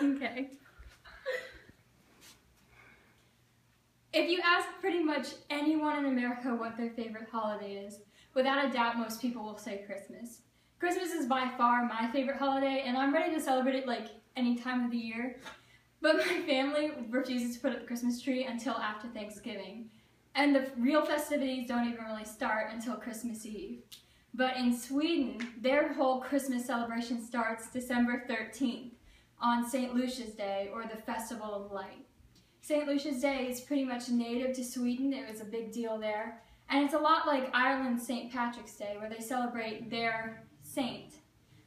Okay. If you ask pretty much anyone in America what their favorite holiday is, without a doubt most people will say Christmas. Christmas is by far my favorite holiday, and I'm ready to celebrate it like any time of the year. But my family refuses to put up the Christmas tree until after Thanksgiving. And the real festivities don't even really start until Christmas Eve. But in Sweden, their whole Christmas celebration starts December 13th on St. Lucia's Day, or the Festival of Light. St. Lucia's Day is pretty much native to Sweden. It was a big deal there. And it's a lot like Ireland's St. Patrick's Day, where they celebrate their saint.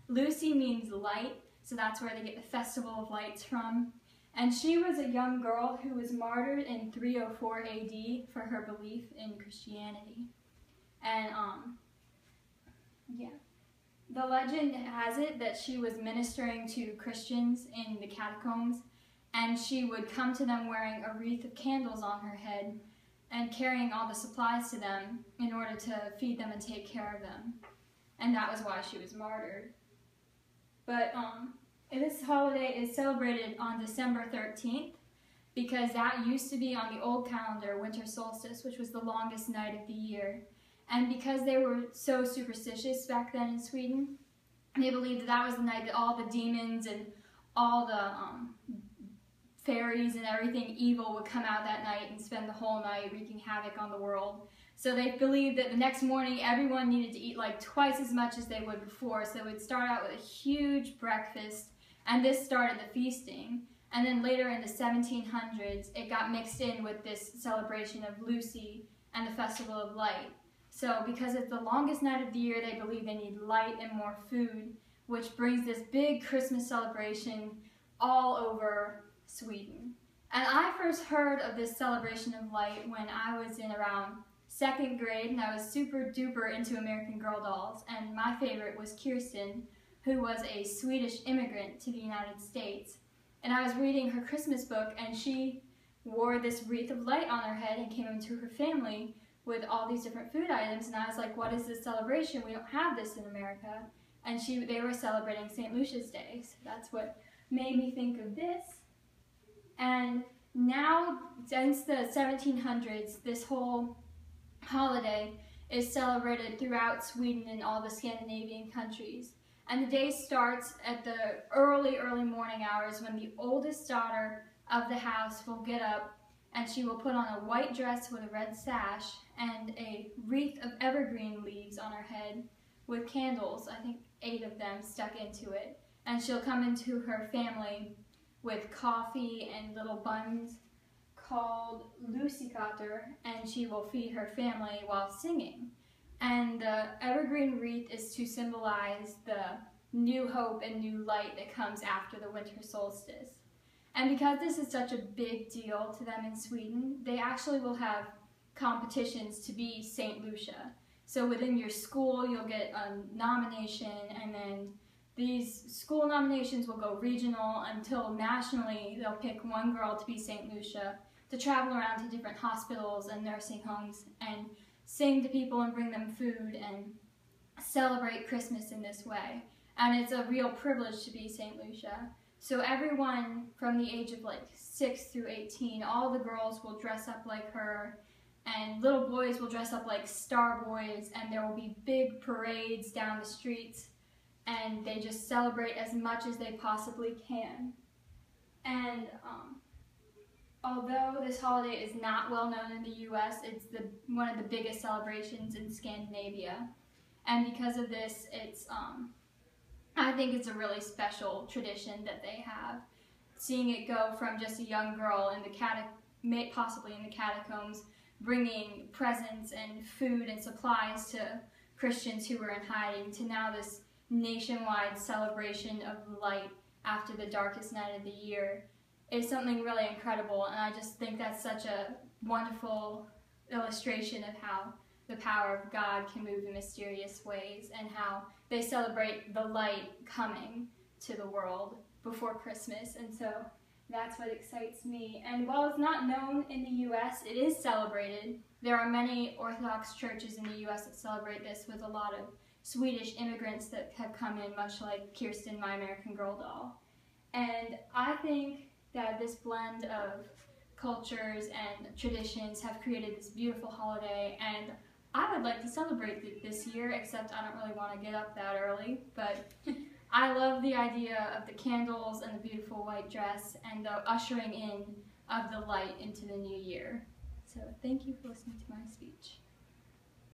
Lucy means light, so that's where they get the Festival of Lights from. And she was a young girl who was martyred in 304 AD for her belief in Christianity. And, yeah. The legend has it that she was ministering to Christians in the catacombs, and she would come to them wearing a wreath of candles on her head and carrying all the supplies to them in order to feed them and take care of them. And that was why she was martyred. But this holiday is celebrated on December 13th because that used to be on the old calendar, winter solstice, which was the longest night of the year. And because they were so superstitious back then in Sweden, they believed that that was the night that all the demons and all the fairies and everything evil would come out that night and spend the whole night wreaking havoc on the world. So they believed that the next morning everyone needed to eat like twice as much as they would before. So they would start out with a huge breakfast, and this started the feasting. And then later in the 1700s, it got mixed in with this celebration of Lucy and the Festival of Light. So because it's the longest night of the year, they believe they need light and more food, which brings this big Christmas celebration all over Sweden. And I first heard of this celebration of light when I was in around 2nd grade, and I was super duper into American Girl dolls, and my favorite was Kirsten, who was a Swedish immigrant to the United States. And I was reading her Christmas book, and she wore this wreath of light on her head and came into her family with all these different food items, and I was like, what is this celebration? We don't have this in America. And they were celebrating St. Lucia's Day, so that's what made me think of this. And now, since the 1700s, this whole holiday is celebrated throughout Sweden and all the Scandinavian countries. And the day starts at the early morning hours when the oldest daughter of the house will get up, and she will put on a white dress with a red sash and a wreath of evergreen leaves on her head with candles, I think 8 of them stuck into it. And she'll come into her family with coffee and little buns called lussekatter, and she will feed her family while singing. And the evergreen wreath is to symbolize the new hope and new light that comes after the winter solstice. And because this is such a big deal to them in Sweden, they actually will have competitions to be St. Lucia. So within your school, you'll get a nomination, and then these school nominations will go regional until nationally they'll pick one girl to be St. Lucia to travel around to different hospitals and nursing homes and sing to people and bring them food and celebrate Christmas in this way. And it's a real privilege to be St. Lucia. So everyone from the age of like 6 through 18, all the girls will dress up like her, and little boys will dress up like Star Boys, and there will be big parades down the streets, and they just celebrate as much as they possibly can. And although this holiday is not well known in the US, it's one of the biggest celebrations in Scandinavia. And because of this, I think it's a really special tradition that they have. Seeing it go from just a young girl in the possibly in the catacombs, bringing presents and food and supplies to Christians who were in hiding, to now this nationwide celebration of light after the darkest night of the year, is something really incredible. And I just think that's such a wonderful illustration of how the power of God can move in mysterious ways, and how they celebrate the light coming to the world before Christmas. And so that's what excites me. And while it's not known in the US, it is celebrated. There are many Orthodox churches in the US that celebrate this, with a lot of Swedish immigrants that have come in, much like Kirsten, my American Girl doll. And I think that this blend of cultures and traditions have created this beautiful holiday, and I would like to celebrate it this year, except I don't really want to get up that early, but I love the idea of the candles and the beautiful white dress and the ushering in of the light into the new year. So thank you for listening to my speech.